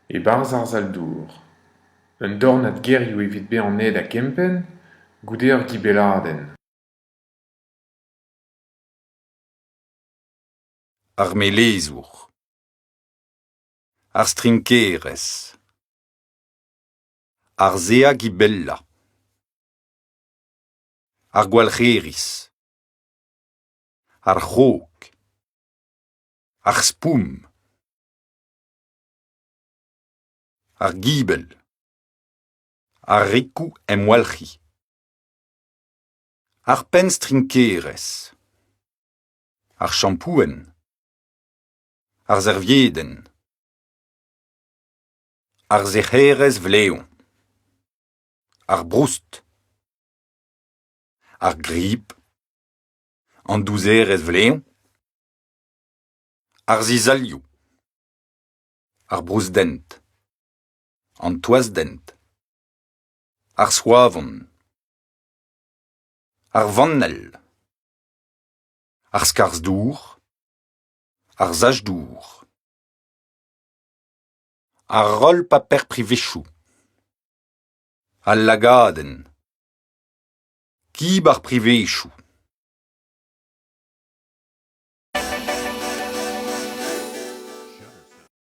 E barzh ar saldour. Un dornad gerioù evit bezañ ned ha kempenn, goude ur gibeladenn. Ar melezour. Ar strinkerez. Ar zea gibella. Ar gwalc'heriz. Ar c'hok. Ar spoum. Ar gibel. Ar rekou emwalc'hi. Ar pen strinkerez. Ar shampouenn. Ar serviedenn. Ar zecherez vleon. Ar broust. Ar grip. An douzerez vleon. Ar zizalioù. Ar brousdent. An toazdent. Ar soavon. Ar vannel. Ar skarzdour. Ar zajdour. Ar roll paper privechou. Al lagadenn. Kib ar privechou.